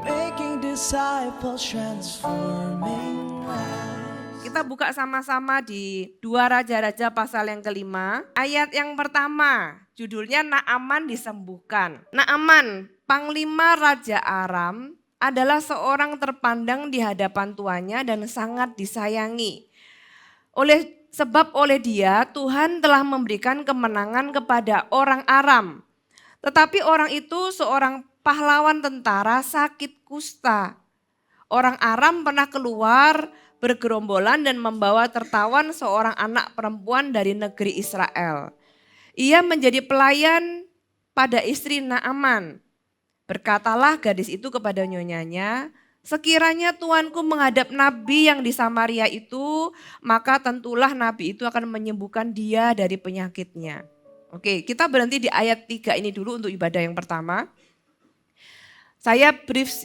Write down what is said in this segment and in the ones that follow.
making disciples, transforming lives. Kita buka sama-sama di 2 Raja-Raja pasal yang kelima. Ayat yang pertama, judulnya Naaman disembuhkan. Naaman, panglima Raja Aram, adalah seorang terpandang di hadapan tuannya dan sangat disayangi. Sebab oleh dia Tuhan telah memberikan kemenangan kepada orang Aram. Tetapi orang itu seorang pahlawan tentara sakit kusta. Orang Aram pernah keluar bergerombolan dan membawa tertawan seorang anak perempuan dari negeri Israel. Ia menjadi pelayan pada istri Naaman. Berkatalah gadis itu kepada nyonyanya, sekiranya tuanku menghadap nabi yang di Samaria itu, maka tentulah nabi itu akan menyembuhkan dia dari penyakitnya. Oke, kita berhenti di ayat 3 ini dulu untuk ibadah yang pertama. Saya brief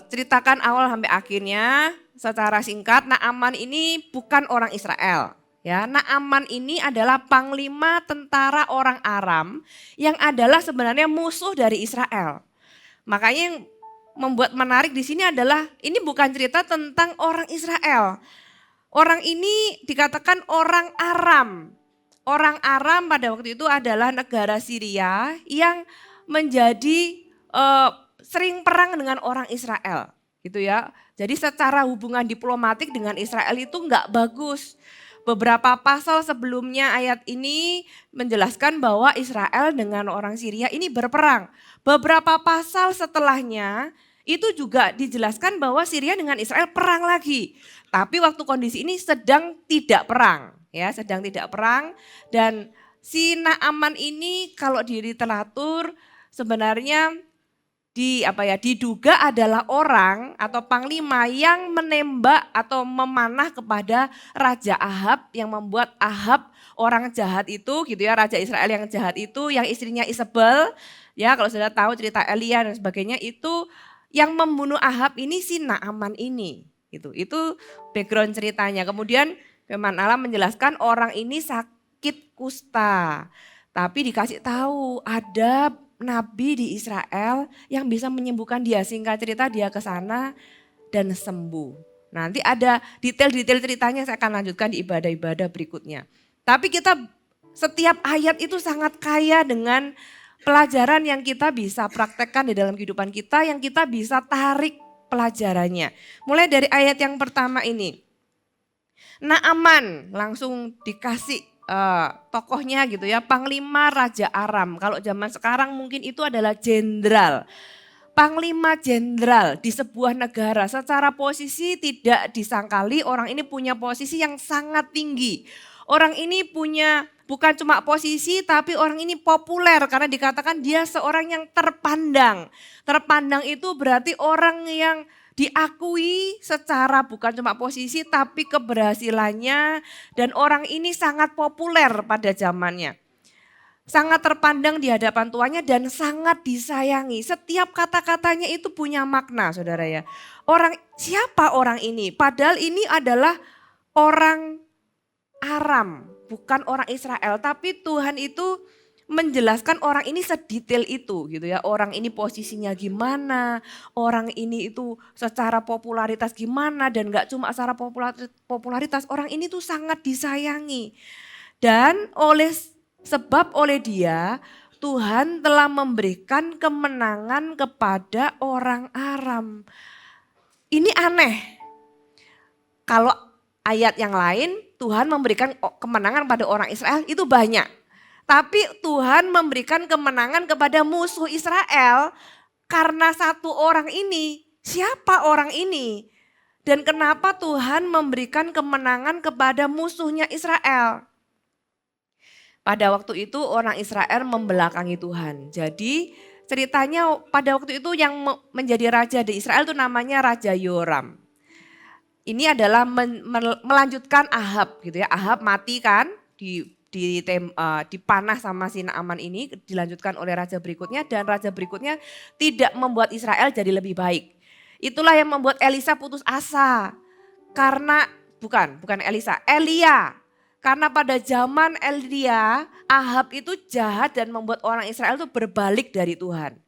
ceritakan awal sampai akhirnya secara singkat. Naaman ini bukan orang Israel. Ya, Naaman ini adalah panglima tentara orang Aram yang adalah sebenarnya musuh dari Israel. Makanya yang membuat menarik di sini adalah ini bukan cerita tentang orang Israel. Orang ini dikatakan orang Aram. Orang Aram pada waktu itu adalah negara Syria yang menjadi sering perang dengan orang Israel, gitu ya. Jadi secara hubungan diplomatik dengan Israel itu enggak bagus. Beberapa pasal sebelumnya ayat ini menjelaskan bahwa Israel dengan orang Syria ini berperang. Beberapa pasal setelahnya itu juga dijelaskan bahwa Syria dengan Israel perang lagi. Tapi waktu kondisi ini sedang tidak perang, ya, sedang tidak perang. Dan si Naaman ini kalau di literatur sebenarnya diduga adalah orang atau panglima yang menembak atau memanah kepada Raja Ahab yang membuat Ahab orang jahat itu, gitu ya, Raja Israel yang jahat itu, yang istrinya Isabel, ya kalau sudah tahu cerita Elia dan sebagainya, itu yang membunuh Ahab ini si Naaman ini, gitu. Itu background ceritanya. Kemudian firman Allah menjelaskan orang ini sakit kusta, tapi dikasih tahu ada nabi di Israel yang bisa menyembuhkan dia. Singkat cerita dia ke sana dan sembuh. Nanti ada detail-detail ceritanya saya akan lanjutkan di ibadah-ibadah berikutnya. Tapi kita setiap ayat itu sangat kaya dengan pelajaran yang kita bisa praktekkan di dalam kehidupan kita, yang kita bisa tarik pelajarannya. Mulai dari ayat yang pertama ini. Naaman langsung dikasih tokohnya gitu ya, panglima Raja Aram. Kalau zaman sekarang mungkin itu adalah jenderal. Panglima jenderal di sebuah negara secara posisi tidak disangkali orang ini punya posisi yang sangat tinggi. Orang ini punya bukan cuma posisi tapi orang ini populer karena dikatakan dia seorang yang terpandang. Terpandang itu berarti orang yang diakui secara bukan cuma posisi tapi keberhasilannya, dan orang ini sangat populer pada zamannya. Sangat terpandang di hadapan tuannya dan sangat disayangi. Setiap kata-katanya itu punya makna, saudara ya. Siapa orang ini? Padahal ini adalah orang Aram, bukan orang Israel. Tapi Tuhan itu menjelaskan orang ini sedetail itu gitu ya. Orang ini posisinya gimana, orang ini itu secara popularitas gimana, dan gak cuma secara popularitas, orang ini tuh sangat disayangi. Dan sebab oleh dia Tuhan telah memberikan kemenangan kepada orang Aram. Ini aneh. Kalau ayat yang lain Tuhan memberikan kemenangan pada orang Israel itu banyak. Tapi Tuhan memberikan kemenangan kepada musuh Israel karena satu orang ini. Siapa orang ini? Dan kenapa Tuhan memberikan kemenangan kepada musuhnya Israel? Pada waktu itu orang Israel membelakangi Tuhan. Jadi ceritanya pada waktu itu yang menjadi raja di Israel itu namanya Raja Yoram. Ini adalah melanjutkan Ahab gitu ya. Ahab mati kan dipanah sama si Naaman ini, dilanjutkan oleh raja berikutnya, dan raja berikutnya tidak membuat Israel jadi lebih baik. Itulah yang membuat Elisa putus asa. Karena bukan Elia. Karena pada zaman Elia, Ahab itu jahat dan membuat orang Israel itu berbalik dari Tuhan.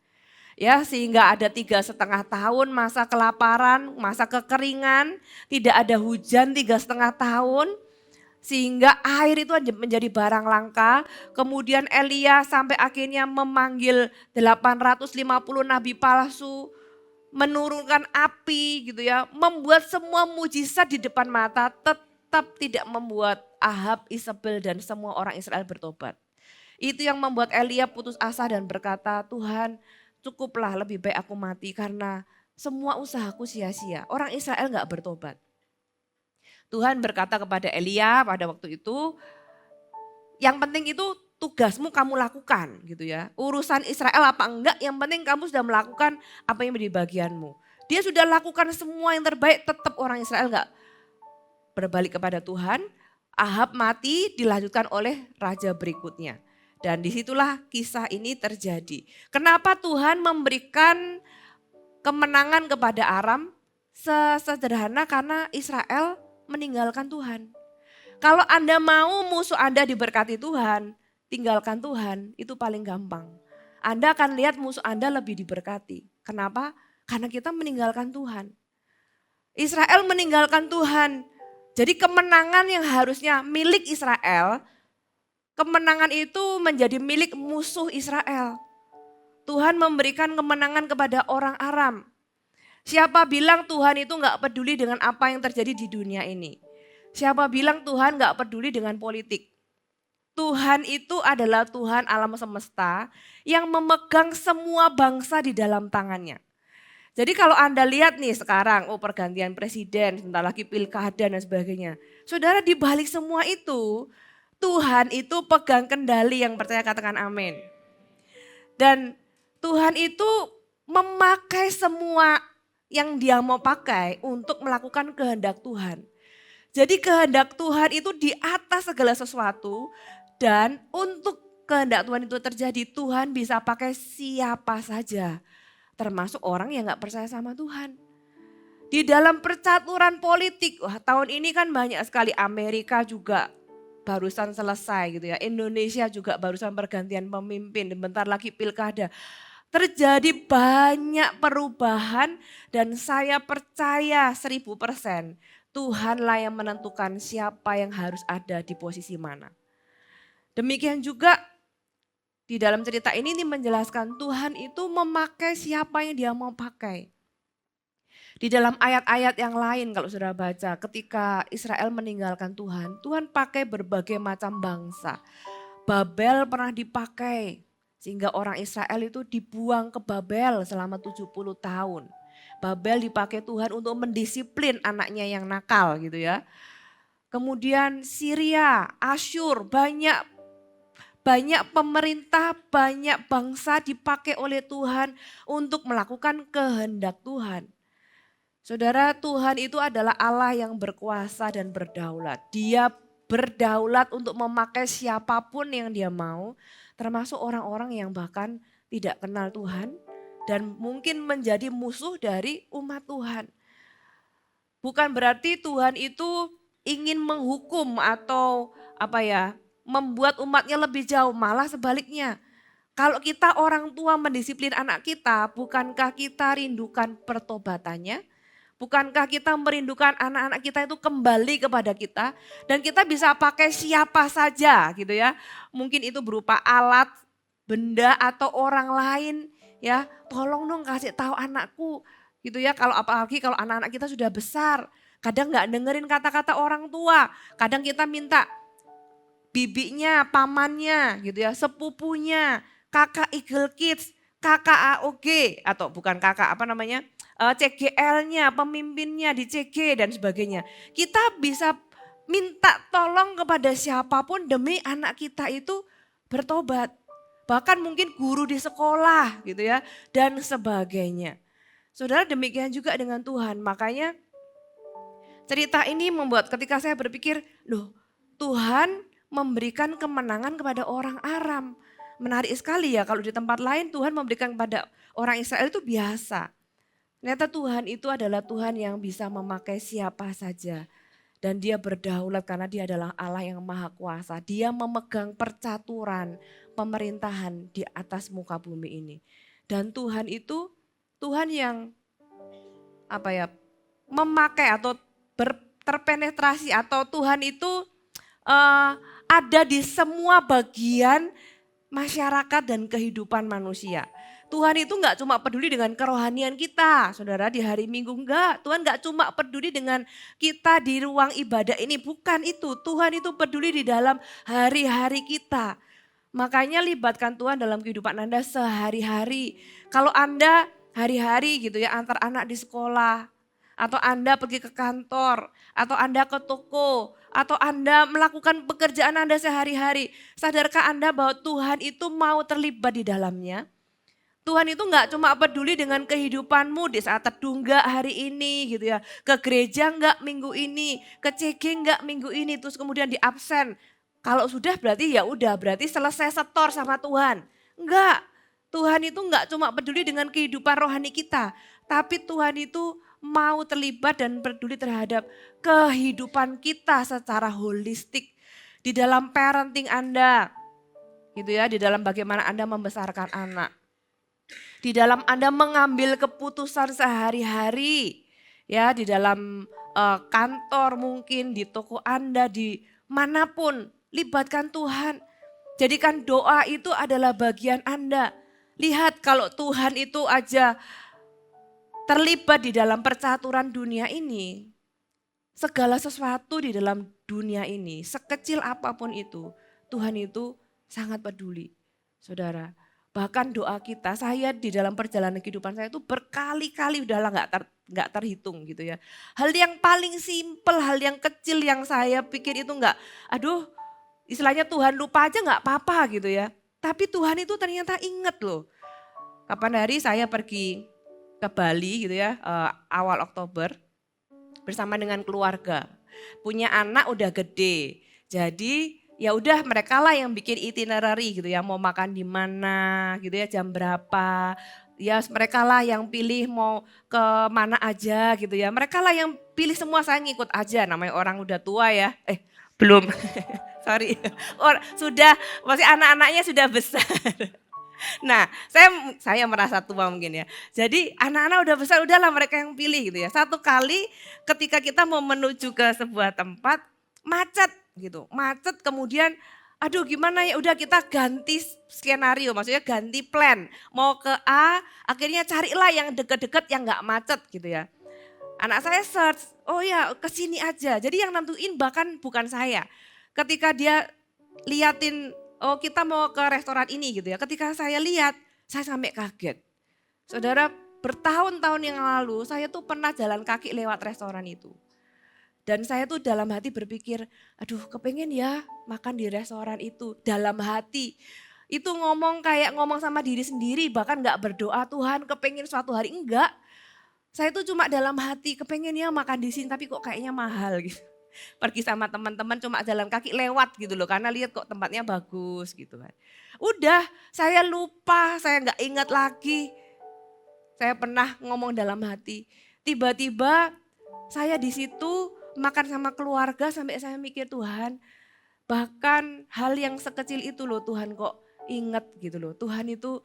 Ya, sehingga ada 3,5 tahun masa kelaparan, masa kekeringan, tidak ada hujan 3,5 tahun. Sehingga air itu menjadi barang langka. Kemudian Elia sampai akhirnya memanggil 850 nabi palsu, menurunkan api gitu ya, membuat semua mujizat di depan mata, tetap tidak membuat Ahab, Isabel dan semua orang Israel bertobat. Itu yang membuat Elia putus asa dan berkata, Tuhan cukuplah, lebih baik aku mati karena semua usahaku sia-sia. Orang Israel gak bertobat. Tuhan berkata kepada Elia pada waktu itu, yang penting itu tugasmu kamu lakukan gitu ya. Urusan Israel apa enggak, yang penting kamu sudah melakukan apa yang menjadi bagianmu. Dia sudah lakukan semua yang terbaik, tetap orang Israel enggak berbalik kepada Tuhan. Ahab mati, dilanjutkan oleh raja berikutnya. Dan disitulah kisah ini terjadi. Kenapa Tuhan memberikan kemenangan kepada Aram? Sesederhana karena Israel meninggalkan Tuhan. Kalau Anda mau musuh Anda diberkati Tuhan, tinggalkan Tuhan, itu paling gampang. Anda akan lihat musuh Anda lebih diberkati. Kenapa? Karena kita meninggalkan Tuhan. Israel meninggalkan Tuhan. Jadi kemenangan yang harusnya milik Israel, kemenangan itu menjadi milik musuh Israel. Tuhan memberikan kemenangan kepada orang Aram. Siapa bilang Tuhan itu gak peduli dengan apa yang terjadi di dunia ini? Siapa bilang Tuhan gak peduli dengan politik? Tuhan itu adalah Tuhan alam semesta yang memegang semua bangsa di dalam tangannya. Jadi kalau Anda lihat nih sekarang, pergantian presiden, sebentar lagi pilkada dan sebagainya. Saudara, di balik semua itu, Tuhan itu pegang kendali, yang percaya katakan amin. Dan Tuhan itu memakai semua yang dia mau pakai untuk melakukan kehendak Tuhan. Jadi kehendak Tuhan itu di atas segala sesuatu, dan untuk kehendak Tuhan itu terjadi, Tuhan bisa pakai siapa saja, termasuk orang yang gak percaya sama Tuhan. Di dalam percaturan politik, tahun ini kan banyak sekali, Amerika juga barusan selesai gitu ya, Indonesia juga barusan pergantian pemimpin, dan bentar lagi pilkada. Terjadi banyak perubahan dan saya percaya 1000% Tuhanlah yang menentukan siapa yang harus ada di posisi mana. Demikian juga di dalam cerita ini menjelaskan Tuhan itu memakai siapa yang dia mau pakai. Di dalam ayat-ayat yang lain kalau sudah baca, ketika Israel meninggalkan Tuhan, Tuhan pakai berbagai macam bangsa. Babel pernah dipakai. Sehingga orang Israel itu dibuang ke Babel selama 70 tahun. Babel dipakai Tuhan untuk mendisiplin anaknya yang nakal gitu ya. Kemudian Syria, Asyur, banyak pemerintah, banyak bangsa dipakai oleh Tuhan untuk melakukan kehendak Tuhan. Saudara, Tuhan itu adalah Allah yang berkuasa dan berdaulat. Dia berdaulat untuk memakai siapapun yang dia mau, termasuk orang-orang yang bahkan tidak kenal Tuhan dan mungkin menjadi musuh dari umat Tuhan. Bukan berarti Tuhan itu ingin menghukum atau membuat umatnya lebih jauh, malah sebaliknya. Kalau kita orang tua mendisiplin anak kita, bukankah kita rindukan pertobatannya? Bukankah kita merindukan anak-anak kita itu kembali kepada kita dan kita bisa pakai siapa saja gitu ya. Mungkin itu berupa alat, benda atau orang lain ya. Tolong dong kasih tahu anakku gitu ya. Kalau apalagi kalau anak-anak kita sudah besar, kadang nggak dengerin kata-kata orang tua. Kadang kita minta bibinya, pamannya gitu ya, sepupunya, kakak Eagle Kids, kakak AOG atau bukan kakak CGL-nya, pemimpinnya di CG dan sebagainya. Kita bisa minta tolong kepada siapapun demi anak kita itu bertobat. Bahkan mungkin guru di sekolah gitu ya dan sebagainya. Saudara, demikian juga dengan Tuhan. Makanya cerita ini membuat ketika saya berpikir, loh Tuhan memberikan kemenangan kepada orang Aram. Menarik sekali ya, kalau di tempat lain Tuhan memberikan kepada orang Israel itu biasa. Ternyata Tuhan itu adalah Tuhan yang bisa memakai siapa saja. Dan dia berdaulat karena dia adalah Allah yang maha kuasa. Dia memegang percaturan pemerintahan di atas muka bumi ini. Dan Tuhan itu Tuhan yang memakai atau terpenetrasi, atau Tuhan itu ada di semua bagian masyarakat dan kehidupan manusia. Tuhan itu nggak cuma peduli dengan kerohanian kita, saudara, di hari Minggu enggak. Tuhan nggak cuma peduli dengan kita di ruang ibadah ini, bukan itu. Tuhan itu peduli di dalam hari-hari kita. Makanya libatkan Tuhan dalam kehidupan Anda sehari-hari. Kalau Anda hari-hari gitu ya, antar anak di sekolah, atau Anda pergi ke kantor, atau Anda ke toko, atau Anda melakukan pekerjaan Anda sehari-hari. Sadarkah Anda bahwa Tuhan itu mau terlibat di dalamnya? Tuhan itu nggak cuma peduli dengan kehidupanmu di saat teduh nggak hari ini gitu ya. Ke gereja nggak minggu ini, ke CG nggak minggu ini, terus kemudian di absen. Kalau sudah berarti ya udah, berarti selesai setor sama Tuhan. Enggak, Tuhan itu nggak cuma peduli dengan kehidupan rohani kita. Tapi Tuhan itu mau terlibat dan peduli terhadap kehidupan kita secara holistik. Di dalam parenting Anda, gitu ya, di dalam bagaimana Anda membesarkan anak. Di dalam Anda mengambil keputusan sehari-hari, ya, di dalam kantor mungkin, di toko Anda, di manapun, libatkan Tuhan. Jadikan doa itu adalah bagian Anda. Lihat kalau Tuhan itu aja terlibat di dalam percaturan dunia ini, segala sesuatu di dalam dunia ini, sekecil apapun itu, Tuhan itu sangat peduli, saudara. Bahkan doa kita, saya di dalam perjalanan kehidupan saya itu berkali-kali udahlah nggak terhitung gitu ya. Hal yang paling simpel, hal yang kecil yang saya pikir itu aduh istilahnya Tuhan lupa aja nggak apa-apa gitu ya. Tapi Tuhan itu ternyata inget loh. Kapan hari saya pergi ke Bali gitu ya, awal Oktober bersama dengan keluarga. Punya anak udah gede, jadi ya udah mereka lah yang bikin itinerary gitu ya, mau makan di mana gitu ya, jam berapa. Ya mereka lah yang pilih mau ke mana aja gitu ya. Mereka lah yang pilih semua, saya ngikut aja, namanya orang udah tua ya. Belum, sorry. Sudah, masih anak-anaknya sudah besar. Nah, saya merasa tua mungkin ya. Jadi anak-anak udah besar, udahlah mereka yang pilih gitu ya. Satu kali ketika kita mau menuju ke sebuah tempat, macet gitu. Macet kemudian aduh gimana ya, udah kita ganti skenario, maksudnya ganti plan. Mau ke A, akhirnya carilah yang deket-deket yang gak macet gitu ya. Anak saya search, oh ya ke sini aja. Jadi yang nentuin bahkan bukan saya. Ketika dia liatin, oh kita mau ke restoran ini gitu ya. Ketika saya lihat, saya sampai kaget. Saudara, bertahun-tahun yang lalu saya tuh pernah jalan kaki lewat restoran itu. Dan saya tuh dalam hati berpikir, aduh kepengen ya makan di restoran itu. Dalam hati, itu kayak ngomong sama diri sendiri, bahkan gak berdoa Tuhan kepengen suatu hari, enggak. Saya tuh cuma dalam hati kepengen ya makan di sini tapi kok kayaknya mahal gitu. Pergi sama teman-teman cuma jalan kaki lewat gitu loh, karena lihat kok tempatnya bagus gitu kan. Udah saya lupa, saya gak ingat lagi. Saya pernah ngomong dalam hati, tiba-tiba saya di situ makan sama keluarga sampai saya mikir Tuhan, bahkan hal yang sekecil itu loh Tuhan kok ingat gitu loh. Tuhan itu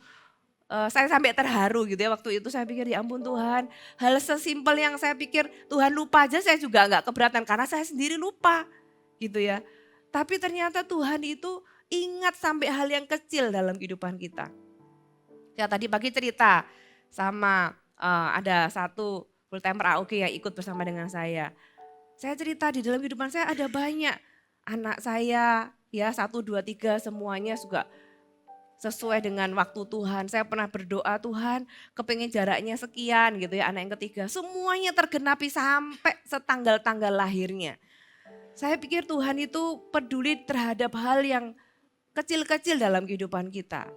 saya sampai terharu gitu ya, waktu itu saya pikir ya ampun Tuhan, hal sesimpel yang saya pikir Tuhan lupa aja saya juga gak keberatan karena saya sendiri lupa gitu ya. Tapi ternyata Tuhan itu ingat sampai hal yang kecil dalam kehidupan kita. Ya tadi pagi cerita sama ada satu full timer AOG yang ikut bersama dengan saya. Saya cerita di dalam kehidupan saya ada banyak anak saya ya 1, 2, 3 semuanya juga sesuai dengan waktu Tuhan. Saya pernah berdoa Tuhan kepengen jaraknya sekian gitu ya, anak yang ketiga. Semuanya tergenapi sampai setanggal-tanggal lahirnya. Saya pikir Tuhan itu peduli terhadap hal yang kecil-kecil dalam kehidupan kita.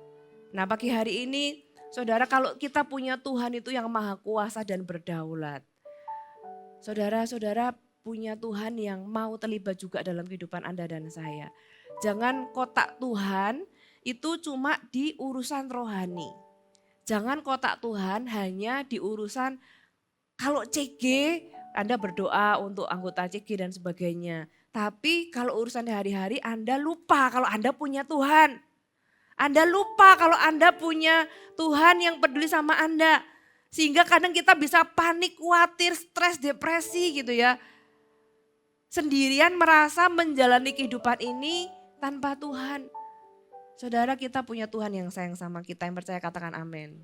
Nah pagi hari ini saudara, kalau kita punya Tuhan itu yang maha kuasa dan berdaulat. Saudara-saudara punya Tuhan yang mau terlibat juga dalam kehidupan Anda dan saya. Jangan kotak Tuhan itu cuma di urusan rohani. Jangan kotak Tuhan hanya di urusan kalau CG, Anda berdoa untuk anggota CG dan sebagainya. Tapi kalau urusan hari-hari Anda lupa kalau Anda punya Tuhan. Anda lupa kalau Anda punya Tuhan yang peduli sama Anda. Sehingga kadang kita bisa panik, khawatir, stres, depresi gitu ya. Sendirian merasa menjalani kehidupan ini tanpa Tuhan. Saudara, kita punya Tuhan yang sayang sama kita, yang percaya katakan amin.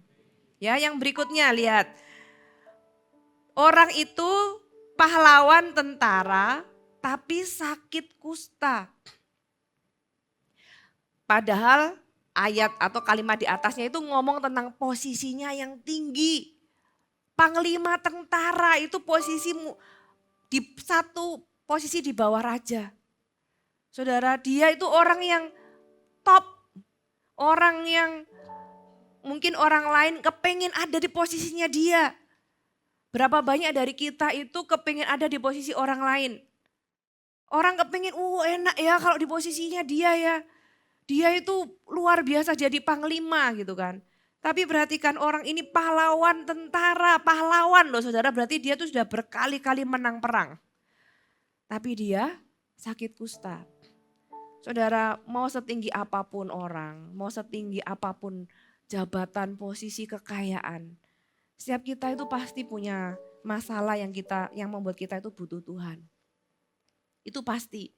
Ya, yang berikutnya lihat. Orang itu pahlawan tentara tapi sakit kusta. Padahal ayat atau kalimat di atasnya itu ngomong tentang posisinya yang tinggi. Panglima tentara itu posisimu di satu posisi di bawah raja. Saudara, dia itu orang yang top. Orang yang mungkin orang lain kepengen ada di posisinya dia. Berapa banyak dari kita itu kepengen ada di posisi orang lain. Orang kepengen, enak ya kalau di posisinya dia ya. Dia itu luar biasa jadi panglima gitu kan. Tapi perhatikan orang ini pahlawan tentara, pahlawan loh saudara. Berarti dia tuh sudah berkali-kali menang perang. Tapi dia sakit kusta. Saudara, mau setinggi apapun orang, mau setinggi apapun jabatan, posisi, kekayaan. Setiap kita itu pasti punya masalah yang membuat kita itu butuh Tuhan. Itu pasti.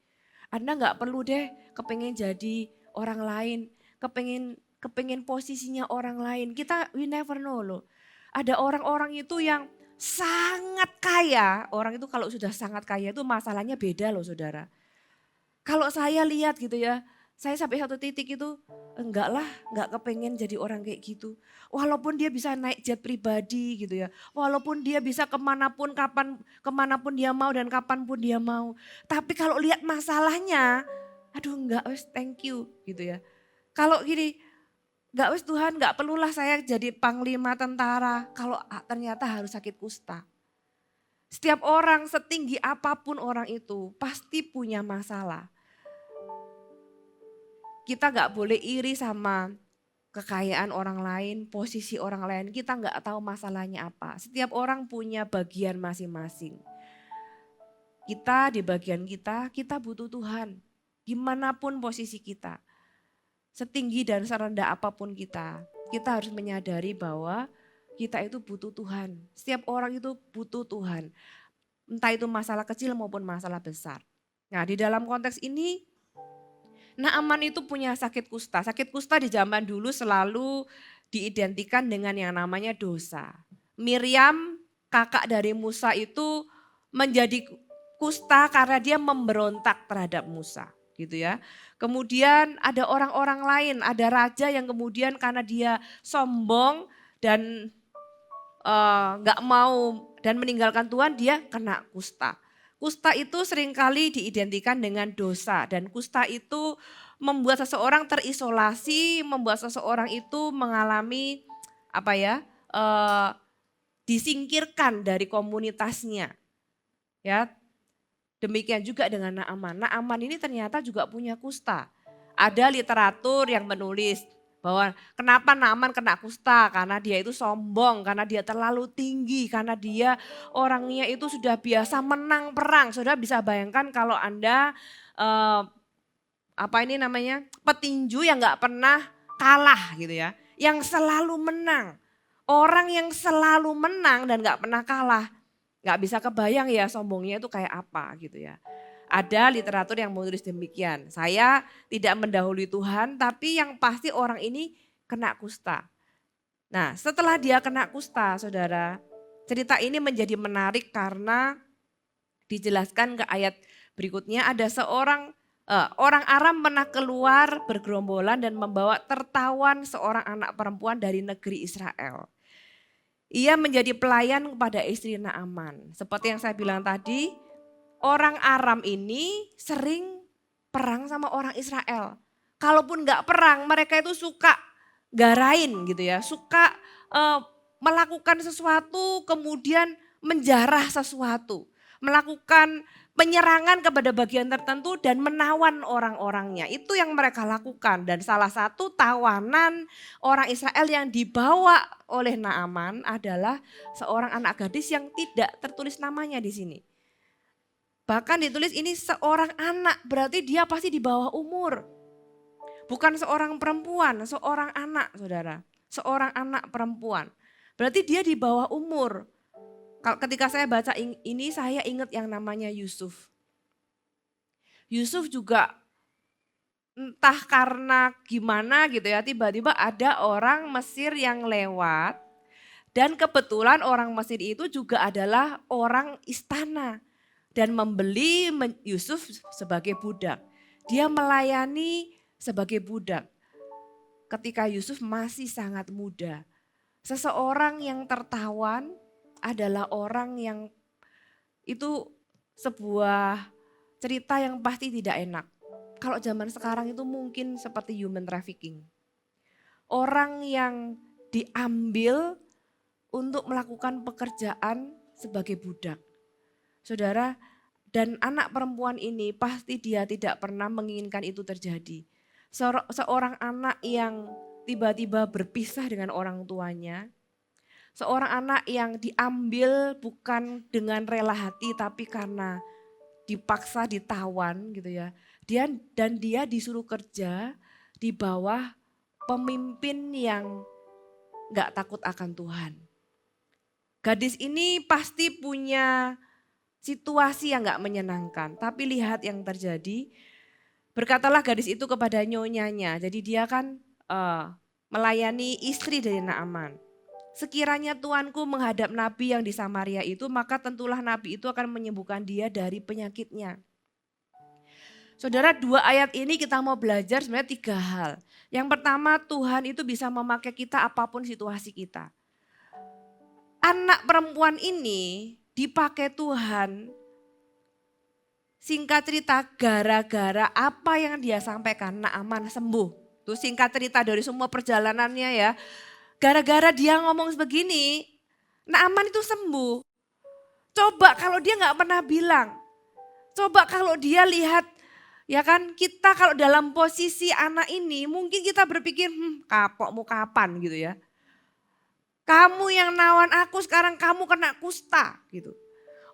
Anda nggak perlu deh kepengen jadi orang lain, kepengen posisinya orang lain. We never know loh. Ada orang-orang itu yang sangat kaya. Orang itu kalau sudah sangat kaya itu masalahnya beda loh saudara. Kalau saya lihat gitu ya, saya sampai satu titik itu enggak kepengen jadi orang kayak gitu. Walaupun dia bisa naik jet pribadi gitu ya. Walaupun dia bisa kemanapun dia mau dan kapanpun dia mau. Tapi kalau lihat masalahnya, aduh enggak wes thank you gitu ya. Kalau gini, enggak wes Tuhan enggak perlulah saya jadi panglima tentara kalau ternyata harus sakit kusta. Setiap orang setinggi apapun orang itu pasti punya masalah. Kita nggak boleh iri sama kekayaan orang lain, posisi orang lain. Kita nggak tahu masalahnya apa. Setiap orang punya bagian masing-masing. Kita di bagian kita butuh Tuhan. Dimanapun posisi kita. Setinggi dan serendah apapun kita harus menyadari bahwa kita itu butuh Tuhan. Setiap orang itu butuh Tuhan. Entah itu masalah kecil maupun masalah besar. Nah di dalam konteks ini, Naaman itu punya sakit kusta. Sakit kusta di zaman dulu selalu diidentikan dengan yang namanya dosa. Miriam, kakak dari Musa itu menjadi kusta karena dia memberontak terhadap Musa, gitu ya. Kemudian ada orang-orang lain, ada raja yang kemudian karena dia sombong dan nggak mau dan meninggalkan Tuhan, dia kena kusta. Kusta itu seringkali diidentikan dengan dosa dan kusta itu membuat seseorang terisolasi, membuat seseorang itu mengalami disingkirkan dari komunitasnya. Ya, demikian juga dengan Naaman. Naaman ini ternyata juga punya kusta. Ada literatur yang menulis bahwa kenapa Naaman kena kusta, karena dia itu sombong, karena dia terlalu tinggi, karena dia orangnya itu sudah biasa menang perang. Saudara bisa bayangkan kalau Anda petinju yang nggak pernah kalah gitu ya, yang selalu menang. Orang yang selalu menang dan nggak pernah kalah, nggak bisa kebayang ya sombongnya itu kayak apa gitu ya. Ada literatur yang menulis demikian. Saya tidak mendahului Tuhan, tapi yang pasti orang ini kena kusta. Nah, setelah dia kena kusta, saudara, cerita ini menjadi menarik karena dijelaskan ke ayat berikutnya. Ada seorang orang Aram pernah keluar bergerombolan dan membawa tertawan seorang anak perempuan dari negeri Israel. Ia menjadi pelayan kepada istri Naaman. Seperti yang saya bilang tadi, orang Aram ini sering perang sama orang Israel. Kalaupun gak perang, mereka itu suka garain gitu ya. Suka melakukan sesuatu kemudian menjarah sesuatu. Melakukan penyerangan kepada bagian tertentu dan menawan orang-orangnya. Itu yang mereka lakukan. Dan salah satu tawanan orang Israel yang dibawa oleh Naaman adalah seorang anak gadis yang tidak tertulis namanya di sini. Bahkan ditulis ini seorang anak, berarti dia pasti di bawah umur. Bukan seorang perempuan, seorang anak saudara. Seorang anak perempuan. Berarti dia di bawah umur. Ketika saya baca ini saya ingat yang namanya Yusuf. Yusuf juga entah karena gimana gitu ya, tiba-tiba ada orang Mesir yang lewat dan kebetulan orang Mesir itu juga adalah orang istana dan membeli Yusuf sebagai budak. Dia melayani sebagai budak ketika Yusuf masih sangat muda. Seseorang yang tertawan adalah orang yang itu sebuah cerita yang pasti tidak enak. Kalau zaman sekarang itu mungkin seperti human trafficking. Orang yang diambil untuk melakukan pekerjaan sebagai budak. Saudara, dan anak perempuan ini pasti dia tidak pernah menginginkan itu terjadi. Seorang anak yang tiba-tiba berpisah dengan orang tuanya. Seorang anak yang diambil bukan dengan rela hati tapi karena dipaksa, ditawan gitu ya. Dan dia disuruh kerja di bawah pemimpin yang gak takut akan Tuhan. Gadis ini pasti punya situasi yang gak menyenangkan. Tapi lihat yang terjadi. Berkatalah gadis itu kepada nyonyanya. Jadi dia kan melayani istri dari Naaman. Sekiranya tuanku menghadap nabi yang di Samaria itu, maka tentulah nabi itu akan menyembuhkan dia dari penyakitnya. Saudara, 2 ayat ini kita mau belajar sebenarnya 3 hal. Yang pertama, Tuhan itu bisa memakai kita apapun situasi kita. Anak perempuan ini dipakai Tuhan, singkat cerita gara-gara apa yang dia sampaikan, Naaman sembuh. Itu singkat cerita dari semua perjalanannya ya. Gara-gara dia ngomong begini, Naaman itu sembuh. Coba kalau dia gak pernah bilang. Coba kalau dia lihat, ya kan, kita kalau dalam posisi anak ini mungkin kita berpikir, kapokmu kapan gitu ya. Kamu yang nawan aku sekarang kamu kena kusta gitu.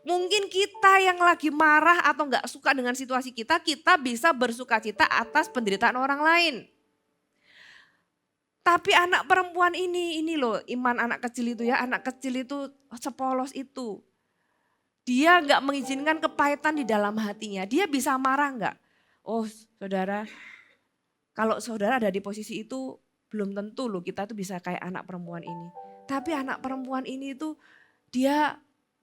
Mungkin kita yang lagi marah atau gak suka dengan situasi kita bisa bersukacita atas penderitaan orang lain. Tapi anak perempuan ini loh iman anak kecil itu ya, anak kecil itu sepolos itu. Dia gak mengizinkan kepahitan di dalam hatinya, dia bisa marah gak? Oh saudara, kalau saudara ada di posisi itu belum tentu loh kita tuh bisa kayak anak perempuan ini. Tapi anak perempuan ini tuh dia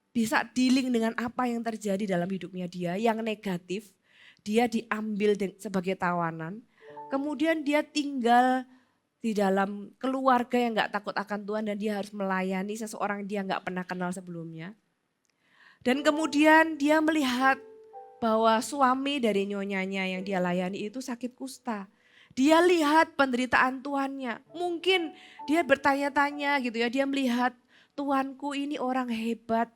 bisa dealing dengan apa yang terjadi dalam hidupnya dia yang negatif. Dia diambil sebagai tawanan, kemudian dia tinggal di dalam keluarga yang gak takut akan Tuhan dan dia harus melayani seseorang dia gak pernah kenal sebelumnya. Dan kemudian dia melihat bahwa suami dari nyonyanya yang dia layani itu sakit kusta. Dia lihat penderitaan tuannya. Mungkin dia bertanya-tanya gitu ya, dia melihat tuanku ini orang hebat.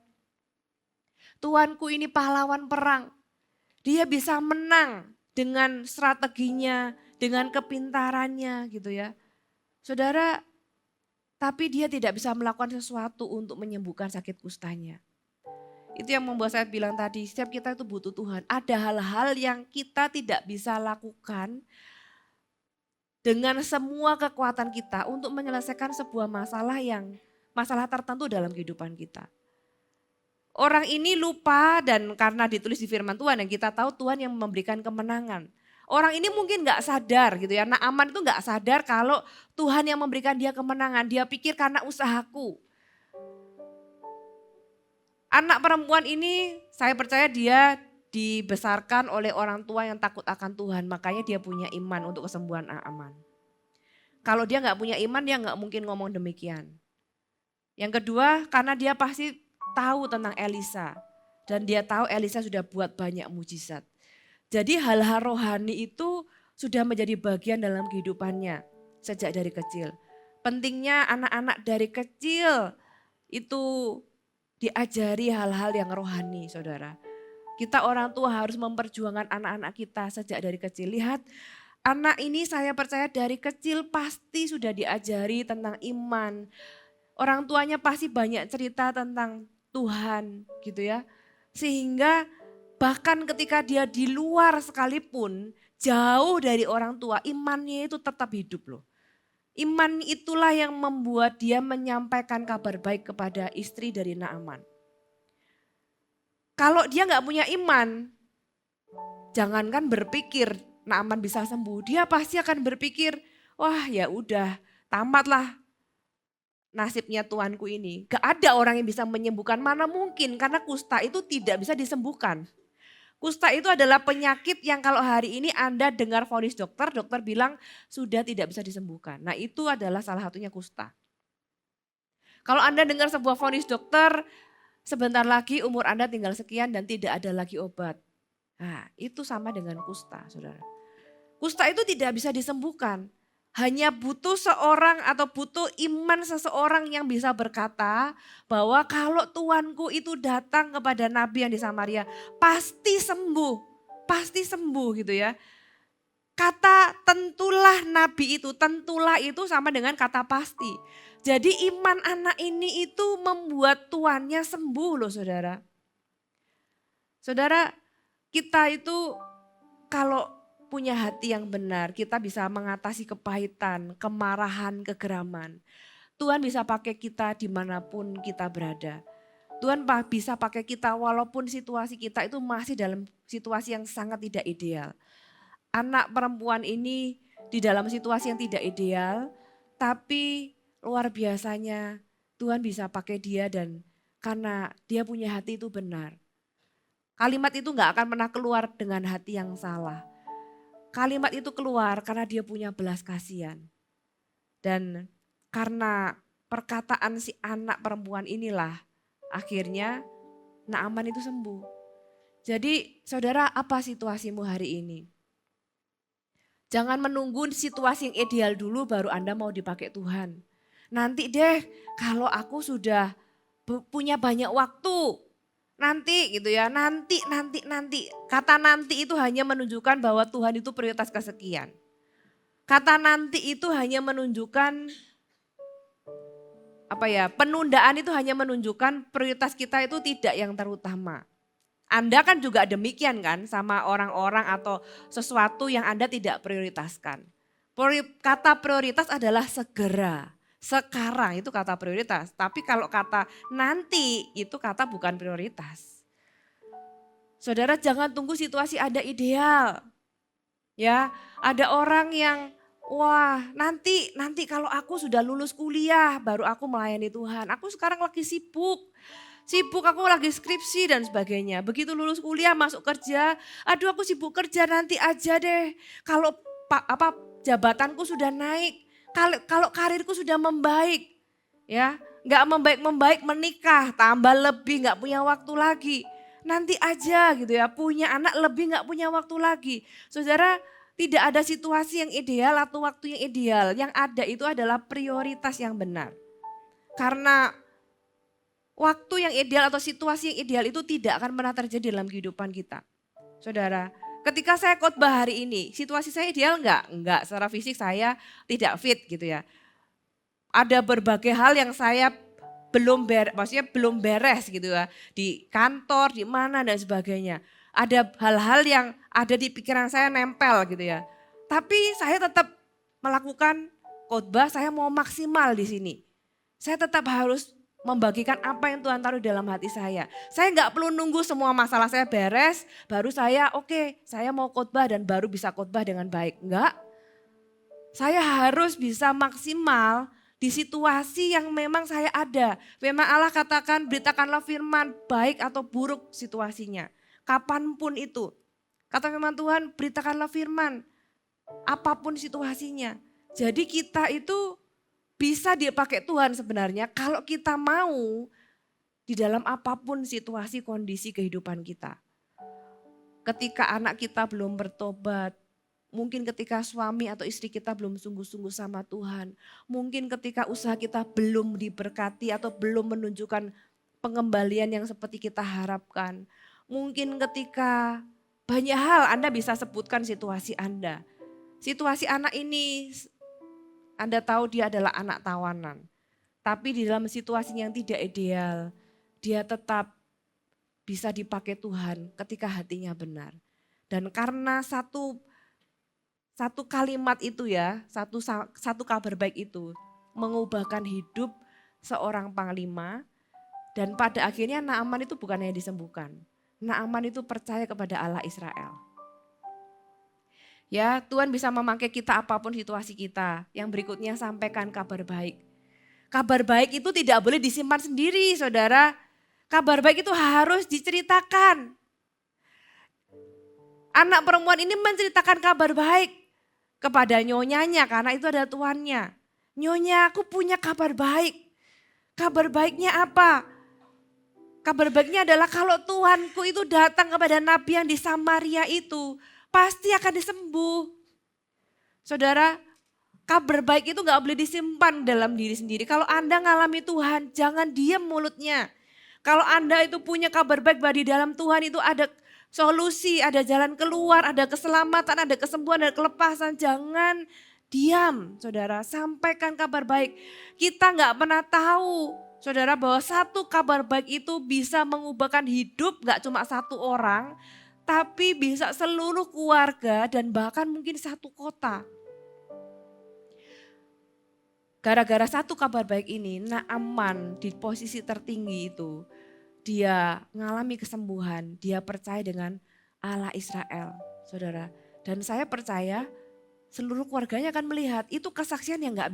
Tuanku ini pahlawan perang. Dia bisa menang dengan strateginya, dengan kepintarannya gitu ya. Saudara, tapi dia tidak bisa melakukan sesuatu untuk menyembuhkan sakit kustanya. Itu yang membuat saya bilang tadi, setiap kita itu butuh Tuhan. Ada hal-hal yang kita tidak bisa lakukan dengan semua kekuatan kita untuk menyelesaikan sebuah masalah tertentu dalam kehidupan kita. Orang ini lupa dan karena ditulis di firman Tuhan yang kita tahu Tuhan yang memberikan kemenangan. Orang ini mungkin gak sadar gitu ya, Naaman itu gak sadar kalau Tuhan yang memberikan dia kemenangan. Dia pikir karena usahaku. Anak perempuan ini saya percaya dia dibesarkan oleh orang tua yang takut akan Tuhan. Makanya dia punya iman untuk kesembuhan Naaman. Kalau dia gak punya iman dia gak mungkin ngomong demikian. Yang kedua karena dia pasti tahu tentang Elisa. Dan dia tahu Elisa sudah buat banyak mujizat. Jadi hal-hal rohani itu sudah menjadi bagian dalam kehidupannya sejak dari kecil. Pentingnya anak-anak dari kecil itu diajari hal-hal yang rohani saudara. Kita orang tua harus memperjuangkan anak-anak kita sejak dari kecil. Lihat anak ini saya percaya dari kecil pasti sudah diajari tentang iman. Orang tuanya pasti banyak cerita tentang Tuhan gitu ya. Sehingga bahkan ketika dia di luar sekalipun jauh dari orang tua, imannya itu tetap hidup loh. Iman itulah yang membuat dia menyampaikan kabar baik kepada istri dari Naaman. Kalau dia nggak punya iman, jangankan berpikir Naaman bisa sembuh, dia pasti akan berpikir, wah ya udah, tamatlah nasibnya tuanku ini. Gak ada orang yang bisa menyembuhkan, mana mungkin, karena kusta itu tidak bisa disembuhkan. Kusta itu adalah penyakit yang kalau hari ini Anda dengar vonis dokter, dokter bilang sudah tidak bisa disembuhkan. Nah itu adalah salah satunya kusta. Kalau Anda dengar sebuah vonis dokter, sebentar lagi umur Anda tinggal sekian dan tidak ada lagi obat. Nah itu sama dengan kusta, saudara. Kusta itu tidak bisa disembuhkan. Hanya butuh seorang atau butuh iman seseorang yang bisa berkata bahwa kalau tuanku itu datang kepada nabi yang di Samaria pasti sembuh, pasti sembuh gitu ya. Kata tentulah nabi itu, tentulah itu sama dengan kata pasti. Jadi iman anak ini itu membuat tuannya sembuh loh saudara. Saudara, kita itu kalau punya hati yang benar, kita bisa mengatasi kepahitan, kemarahan, kegeraman. Tuhan bisa pakai kita dimanapun kita berada. Tuhan bisa pakai kita walaupun situasi kita itu masih dalam situasi yang sangat tidak ideal. Anak perempuan ini di dalam situasi yang tidak ideal, tapi luar biasanya Tuhan bisa pakai dia dan karena dia punya hati itu benar. Kalimat itu gak akan pernah keluar dengan hati yang salah. Kalimat itu keluar karena dia punya belas kasihan. Dan karena perkataan si anak perempuan inilah akhirnya Naaman itu sembuh. Jadi saudara, apa situasimu hari ini? Jangan menunggu situasi yang ideal dulu baru Anda mau dipakai Tuhan. Nanti deh kalau aku sudah punya banyak waktu. Nanti gitu ya, nanti. Kata nanti itu hanya menunjukkan bahwa Tuhan itu prioritas kesekian. Kata nanti itu hanya menunjukkan penundaan itu hanya menunjukkan prioritas kita itu tidak yang terutama. Anda kan juga demikian kan sama orang-orang atau sesuatu yang Anda tidak prioritaskan. Kata prioritas adalah segera. Sekarang itu kata prioritas, tapi kalau kata nanti itu kata bukan prioritas. Saudara jangan tunggu situasi ada ideal. Ya, ada orang yang wah nanti kalau aku sudah lulus kuliah baru aku melayani Tuhan. Aku sekarang lagi sibuk, aku lagi skripsi dan sebagainya. Begitu lulus kuliah masuk kerja, aduh aku sibuk kerja nanti aja deh. Kalau jabatanku sudah naik, kalau karirku sudah membaik, ya nggak membaik menikah, tambah lebih nggak punya waktu lagi. Nanti aja gitu ya, punya anak lebih nggak punya waktu lagi. Saudara, tidak ada situasi yang ideal atau waktu yang ideal. Yang ada itu adalah prioritas yang benar. Karena waktu yang ideal atau situasi yang ideal itu tidak akan pernah terjadi dalam kehidupan kita. Saudara, ketika saya khotbah hari ini, situasi saya ideal enggak? Enggak, secara fisik saya tidak fit gitu ya. Ada berbagai hal yang saya belum beres gitu ya. Di kantor, di mana dan sebagainya. Ada hal-hal yang ada di pikiran saya nempel gitu ya. Tapi saya tetap melakukan khotbah, saya mau maksimal di sini. Saya tetap harus membagikan apa yang Tuhan taruh dalam hati saya. Saya nggak perlu nunggu semua masalah saya beres, baru saya saya mau khotbah dan baru bisa khotbah dengan baik. Enggak, saya harus bisa maksimal di situasi yang memang saya ada. Memang Allah katakan beritakanlah firman baik atau buruk situasinya. Kapanpun itu. Kata firman Tuhan beritakanlah firman apapun situasinya. Jadi kita itu bisa dipakai Tuhan sebenarnya kalau kita mau di dalam apapun situasi kondisi kehidupan kita. Ketika anak kita belum bertobat, mungkin ketika suami atau istri kita belum sungguh-sungguh sama Tuhan, mungkin ketika usaha kita belum diberkati atau belum menunjukkan pengembalian yang seperti kita harapkan. Mungkin ketika banyak hal Anda bisa sebutkan situasi Anda. Situasi anak ini Anda tahu dia adalah anak tawanan. Tapi di dalam situasi yang tidak ideal, dia tetap bisa dipakai Tuhan ketika hatinya benar. Dan karena satu Satu kalimat itu ya, satu kabar baik itu mengubahkan hidup seorang panglima, dan pada akhirnya Naaman itu bukan hanya disembuhkan. Naaman itu percaya kepada Allah Israel. Ya, Tuhan bisa memakai kita apapun situasi kita. Yang berikutnya sampaikan kabar baik. Kabar baik itu tidak boleh disimpan sendiri, saudara. Kabar baik itu harus diceritakan. Anak perempuan ini menceritakan kabar baik kepada nyonyanya karena itu ada tuannya. Nyonya, aku punya kabar baik. Kabar baiknya apa? Kabar baiknya adalah kalau Tuhanku itu datang kepada nabi yang di Samaria itu, pasti akan disembuh. Saudara, kabar baik itu gak boleh disimpan dalam diri sendiri. Kalau Anda ngalami Tuhan, jangan diam mulutnya. Kalau Anda itu punya kabar baik bahwa di dalam Tuhan itu ada solusi, ada jalan keluar, ada keselamatan, ada kesembuhan, ada kelepasan. Jangan diam, saudara. Sampaikan kabar baik. Kita gak pernah tahu, saudara, bahwa satu kabar baik itu bisa mengubahkan hidup gak cuma satu orang, tapi bisa seluruh keluarga dan bahkan mungkin satu kota. Gara-gara satu kabar baik ini, Naaman di posisi tertinggi itu, dia mengalami kesembuhan, dia percaya dengan Allah Israel, saudara. Dan saya percaya seluruh keluarganya akan melihat itu kesaksian yang nggak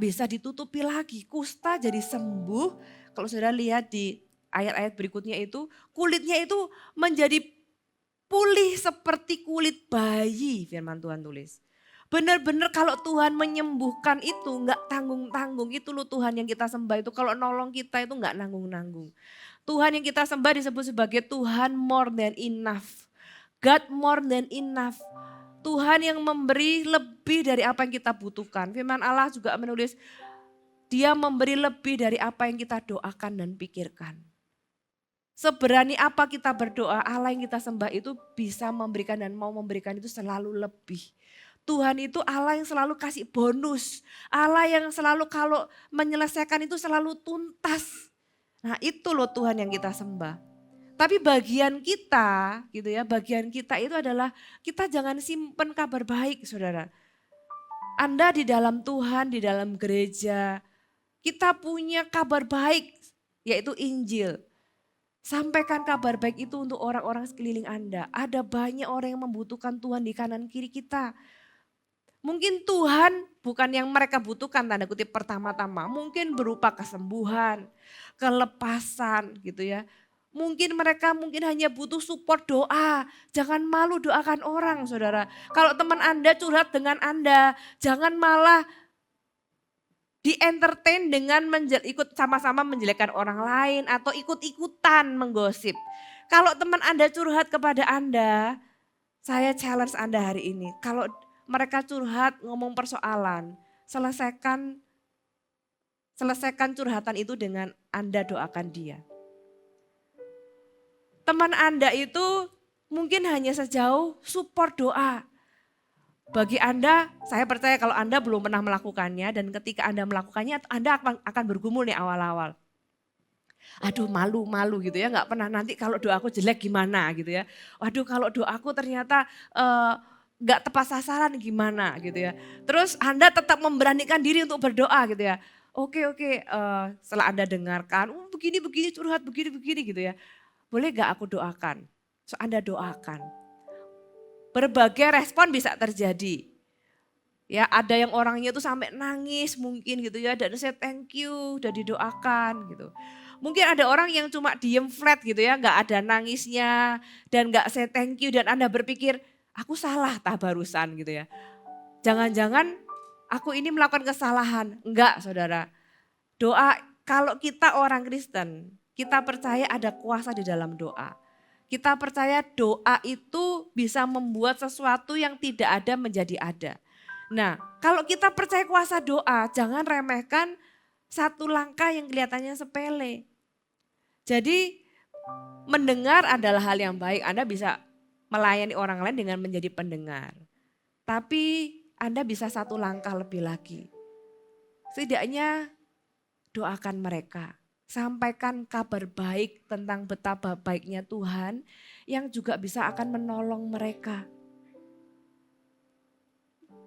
bisa ditutupi lagi. Kusta jadi sembuh. Kalau saudara lihat di ayat-ayat berikutnya itu, kulitnya itu menjadi pulih seperti kulit bayi, firman Tuhan tulis. Benar-benar kalau Tuhan menyembuhkan itu nggak tanggung-tanggung. Itu loh Tuhan yang kita sembah itu, kalau nolong kita itu nggak nanggung-nanggung. Tuhan yang kita sembah disebut sebagai Tuhan more than enough. God more than enough. Tuhan yang memberi lebih dari apa yang kita butuhkan. Firman Allah juga menulis, Dia memberi lebih dari apa yang kita doakan dan pikirkan. Seberani apa kita berdoa, Allah yang kita sembah itu bisa memberikan dan mau memberikan itu selalu lebih. Tuhan itu Allah yang selalu kasih bonus. Allah yang selalu kalau menyelesaikan itu selalu tuntas. Nah itu loh Tuhan yang kita sembah. Tapi bagian kita gitu ya, bagian kita itu adalah kita jangan simpen kabar baik, saudara. Anda di dalam Tuhan, di dalam gereja, kita punya kabar baik yaitu Injil. Sampaikan kabar baik itu untuk orang-orang sekeliling Anda. Ada banyak orang yang membutuhkan Tuhan di kanan kiri kita. Mungkin Tuhan bukan yang mereka butuhkan tanda kutip pertama-tama. Mungkin berupa kesembuhan, kelepasan gitu ya. Mungkin mereka hanya butuh support doa. Jangan malu doakan orang, saudara. Kalau teman Anda curhat dengan Anda, jangan malah di-entertain dengan ikut sama-sama menjelekkan orang lain atau ikut-ikutan menggosip. Kalau teman Anda curhat kepada Anda, saya challenge Anda hari ini. Kalau mereka curhat ngomong persoalan, selesaikan curhatan itu dengan Anda doakan dia. Teman Anda itu mungkin hanya sejauh support doa. Bagi Anda, saya percaya kalau Anda belum pernah melakukannya dan ketika Anda melakukannya Anda akan bergumul nih awal-awal. Aduh malu gitu ya, nggak pernah, nanti kalau doaku jelek gimana gitu ya. Waduh kalau doaku ternyata nggak tepat sasaran gimana gitu ya. Terus Anda tetap memberanikan diri untuk berdoa gitu ya. Oke, setelah Anda dengarkan, begini curhat begini gitu ya. Boleh gak aku doakan? So Anda doakan. Berbagai respon bisa terjadi. Ya ada yang orangnya tuh sampai nangis mungkin gitu ya. Dan saya thank you udah didoakan gitu. Mungkin ada orang yang cuma diem flat gitu ya. Gak ada nangisnya dan gak say thank you. Dan Anda berpikir aku salah barusan gitu ya. Jangan-jangan aku ini melakukan kesalahan. Enggak saudara. Doa kalau kita orang Kristen, kita percaya ada kuasa di dalam doa. Kita percaya doa itu bisa membuat sesuatu yang tidak ada menjadi ada. Nah kalau kita percaya kuasa doa, jangan remehkan satu langkah yang kelihatannya sepele. Jadi mendengar adalah hal yang baik, Anda bisa melayani orang lain dengan menjadi pendengar. Tapi Anda bisa satu langkah lebih lagi. Setidaknya doakan mereka. Sampaikan kabar baik tentang betapa baiknya Tuhan yang juga bisa akan menolong mereka.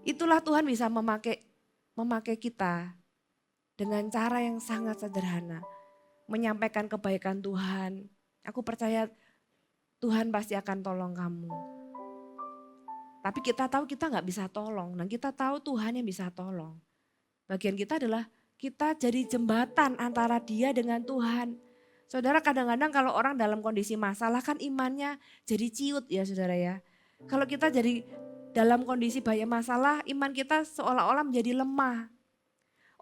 Itulah Tuhan bisa memakai kita dengan cara yang sangat sederhana. Menyampaikan kebaikan Tuhan. Aku percaya Tuhan pasti akan tolong kamu. Tapi kita tahu kita nggak bisa tolong. Dan kita tahu Tuhan yang bisa tolong. Bagian kita adalah kita jadi jembatan antara dia dengan Tuhan. Saudara, kadang-kadang kalau orang dalam kondisi masalah kan imannya jadi ciut ya saudara ya. Kalau kita jadi dalam kondisi banyak masalah, iman kita seolah-olah menjadi lemah.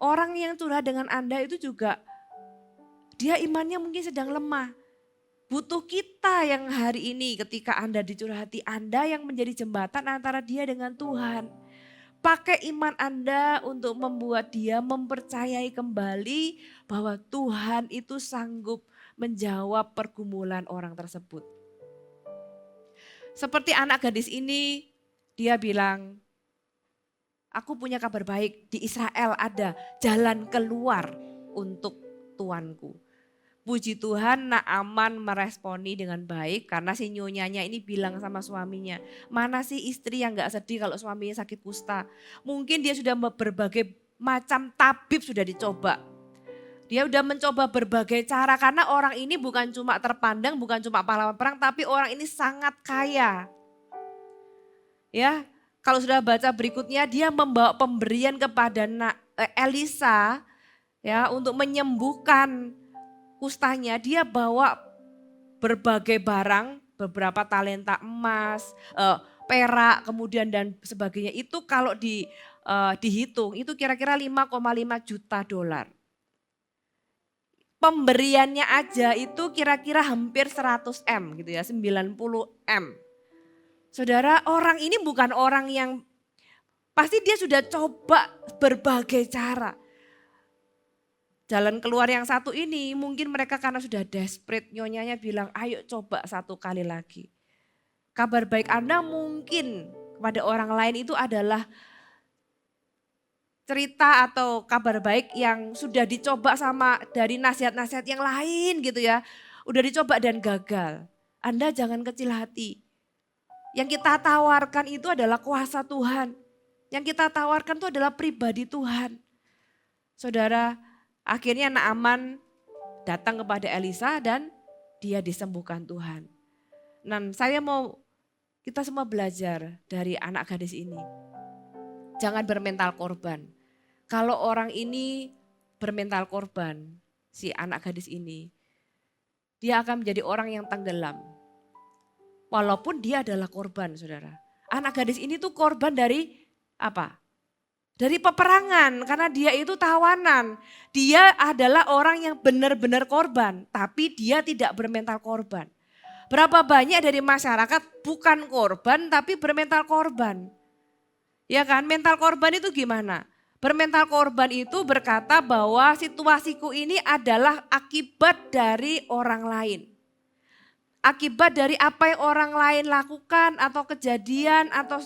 Orang yang curhat dengan Anda itu juga dia imannya mungkin sedang lemah. Butuh kita yang hari ini ketika Anda dicurhati, Anda yang menjadi jembatan antara dia dengan Tuhan. Pakai iman Anda untuk membuat dia mempercayai kembali bahwa Tuhan itu sanggup menjawab pergumulan orang tersebut. Seperti anak gadis ini, dia bilang, aku punya kabar baik, di Israel ada jalan keluar untuk tuanku. Puji Tuhan, Naaman meresponi dengan baik karena si nyonyanya ini bilang sama suaminya, mana sih istri yang gak sedih kalau suaminya sakit kusta. Mungkin dia sudah berbagai macam tabib sudah dicoba. Dia udah mencoba berbagai cara karena orang ini bukan cuma terpandang, bukan cuma pahlawan perang, tapi orang ini sangat kaya. Ya, kalau sudah baca berikutnya dia membawa pemberian kepada Elisa ya untuk menyembuhkan kustanya. Dia bawa berbagai barang, beberapa talenta emas, perak, kemudian dan sebagainya. Itu kalau dihitung itu kira-kira 5,5 juta dolar. Pemberiannya aja itu kira-kira hampir 100 M gitu ya, 90 M. Saudara, orang ini bukan orang yang pasti dia sudah coba berbagai cara. Jalan keluar yang satu ini mungkin mereka karena sudah desperate, nyonyanya bilang ayo coba satu kali lagi. Kabar baik Anda mungkin kepada orang lain itu adalah cerita atau kabar baik yang sudah dicoba sama dari nasihat-nasihat yang lain gitu ya. Udah dicoba dan gagal. Anda jangan kecil hati. Yang kita tawarkan itu adalah kuasa Tuhan. Yang kita tawarkan itu adalah pribadi Tuhan. Saudara, akhirnya Naaman datang kepada Elisa dan dia disembuhkan Tuhan. Dan saya mau kita semua belajar dari anak gadis ini. Jangan bermental korban. Kalau orang ini bermental korban, si anak gadis ini, dia akan menjadi orang yang tenggelam. Walaupun dia adalah korban, saudara. Anak gadis ini tuh korban dari apa? Dari peperangan, karena dia itu tawanan. Dia adalah orang yang benar-benar korban, tapi dia tidak bermental korban. Berapa banyak dari masyarakat bukan korban, tapi bermental korban. Ya kan, mental korban itu gimana? Bermental korban itu berkata bahwa situasiku ini adalah akibat dari orang lain. Akibat dari apa yang orang lain lakukan atau kejadian atau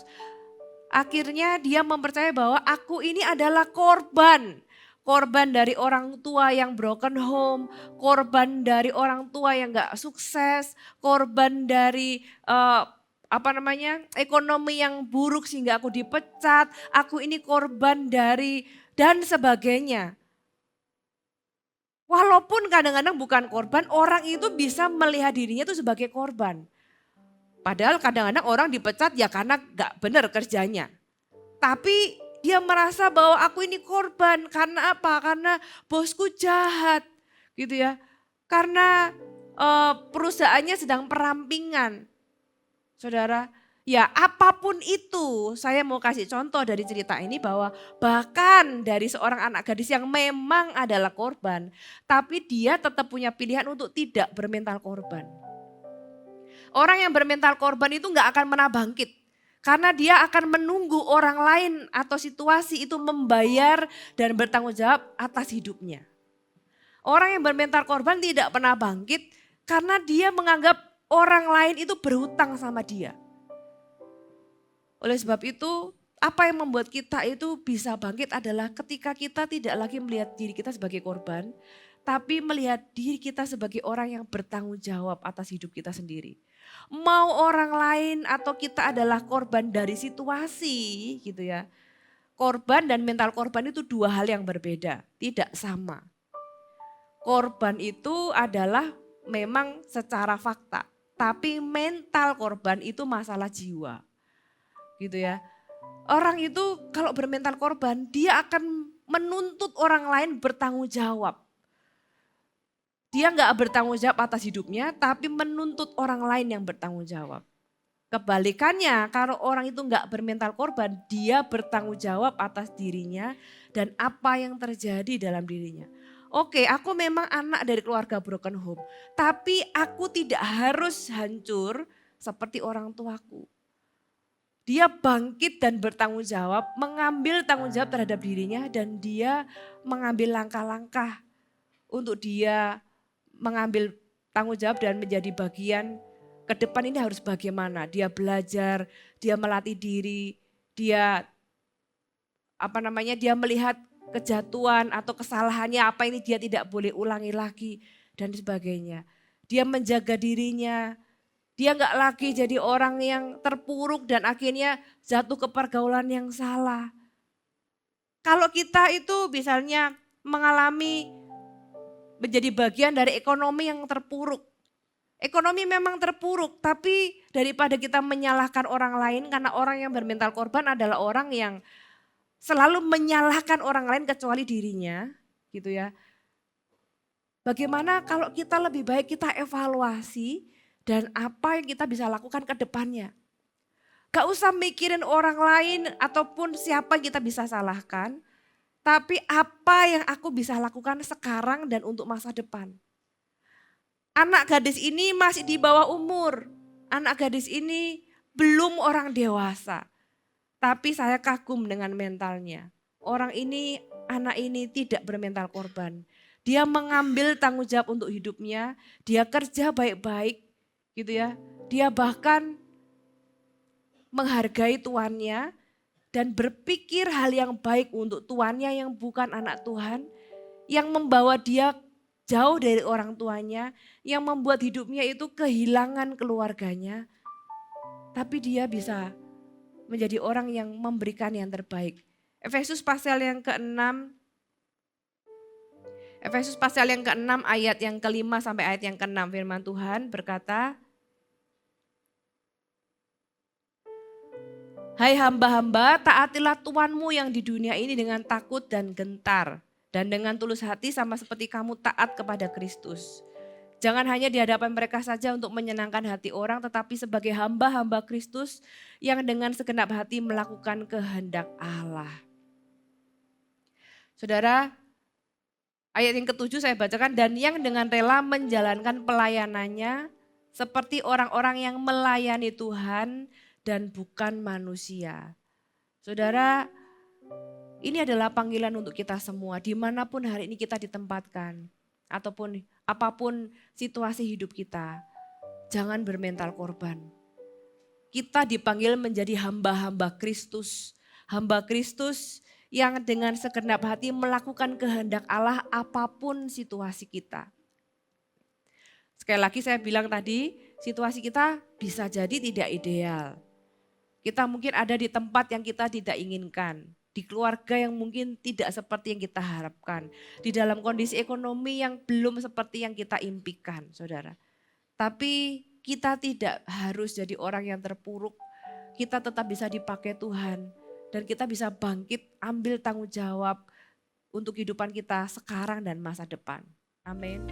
akhirnya dia mempercayai bahwa aku ini adalah korban. Korban dari orang tua yang broken home, korban dari orang tua yang gak sukses, korban dari ekonomi yang buruk sehingga aku dipecat, aku ini korban dari dan sebagainya. Walaupun kadang-kadang bukan korban, orang itu bisa melihat dirinya itu sebagai korban. Padahal kadang-kadang orang dipecat ya karena gak benar kerjanya. Tapi dia merasa bahwa aku ini korban karena apa? Karena bosku jahat gitu ya. Karena perusahaannya sedang perampingan. Saudara, ya apapun itu saya mau kasih contoh dari cerita ini bahwa bahkan dari seorang anak gadis yang memang adalah korban. Tapi dia tetap punya pilihan untuk tidak bermental korban. Orang yang bermental korban itu gak akan pernah bangkit. Karena dia akan menunggu orang lain atau situasi itu membayar dan bertanggung jawab atas hidupnya. Orang yang bermental korban tidak pernah bangkit karena dia menganggap orang lain itu berhutang sama dia. Oleh sebab itu, apa yang membuat kita itu bisa bangkit adalah ketika kita tidak lagi melihat diri kita sebagai korban, tapi melihat diri kita sebagai orang yang bertanggung jawab atas hidup kita sendiri. Mau orang lain atau kita adalah korban dari situasi gitu ya. Korban dan mental korban itu dua hal yang berbeda, tidak sama. Korban itu adalah memang secara fakta, tapi mental korban itu masalah jiwa. Gitu ya. Orang itu kalau bermental korban, dia akan menuntut orang lain bertanggung jawab. Dia nggak bertanggung jawab atas hidupnya, tapi menuntut orang lain yang bertanggung jawab. Kebalikannya, kalau orang itu nggak bermental korban, dia bertanggung jawab atas dirinya dan apa yang terjadi dalam dirinya. Oke, aku memang anak dari keluarga broken home, tapi aku tidak harus hancur seperti orang tuaku. Dia bangkit dan bertanggung jawab, mengambil tanggung jawab terhadap dirinya dan dia mengambil langkah-langkah untuk dia mengambil tanggung jawab dan menjadi bagian ke depan ini harus bagaimana. Dia belajar, dia melatih diri, dia dia melihat kejatuhan atau kesalahannya apa ini dia tidak boleh ulangi lagi dan sebagainya. Dia menjaga dirinya, dia nggak lagi jadi orang yang terpuruk dan akhirnya jatuh ke pergaulan yang salah. Kalau kita itu misalnya mengalami menjadi bagian dari ekonomi yang terpuruk. Ekonomi memang terpuruk, tapi daripada kita menyalahkan orang lain karena orang yang bermental korban adalah orang yang selalu menyalahkan orang lain kecuali dirinya, gitu ya. Bagaimana kalau kita lebih baik kita evaluasi dan apa yang kita bisa lakukan ke depannya. Gak usah mikirin orang lain ataupun siapa yang kita bisa salahkan, tapi apa yang aku bisa lakukan sekarang dan untuk masa depan. Anak gadis ini masih di bawah umur. Anak gadis ini belum orang dewasa. Tapi saya kagum dengan mentalnya. Anak ini tidak bermental korban. Dia mengambil tanggung jawab untuk hidupnya. Dia kerja baik-baik gitu ya. Dia bahkan menghargai tuannya dan berpikir hal yang baik untuk tuannya yang bukan anak Tuhan. Yang membawa dia jauh dari orang tuanya, yang membuat hidupnya itu kehilangan keluarganya. Tapi dia bisa menjadi orang yang memberikan yang terbaik. Efesus pasal yang ke-6 ayat yang ke-5 sampai ayat yang ke-6 firman Tuhan berkata, hai hamba-hamba, taatilah Tuhanmu yang di dunia ini dengan takut dan gentar. Dan dengan tulus hati sama seperti kamu taat kepada Kristus. Jangan hanya di hadapan mereka saja untuk menyenangkan hati orang, tetapi sebagai hamba-hamba Kristus yang dengan segenap hati melakukan kehendak Allah. Saudara, ayat yang ke-7 saya bacakan, dan yang dengan rela menjalankan pelayanannya seperti orang-orang yang melayani Tuhan dan bukan manusia. Saudara, ini adalah panggilan untuk kita semua, dimanapun hari ini kita ditempatkan, ataupun apapun situasi hidup kita, jangan bermental korban. Kita dipanggil menjadi hamba-hamba Kristus yang dengan segenap hati melakukan kehendak Allah apapun situasi kita. Sekali lagi saya bilang tadi, situasi kita bisa jadi tidak ideal. Kita mungkin ada di tempat yang kita tidak inginkan. Di keluarga yang mungkin tidak seperti yang kita harapkan. Di dalam kondisi ekonomi yang belum seperti yang kita impikan, saudara. Tapi kita tidak harus jadi orang yang terpuruk. Kita tetap bisa dipakai Tuhan. Dan kita bisa bangkit, ambil tanggung jawab untuk kehidupan kita sekarang dan masa depan. Amin.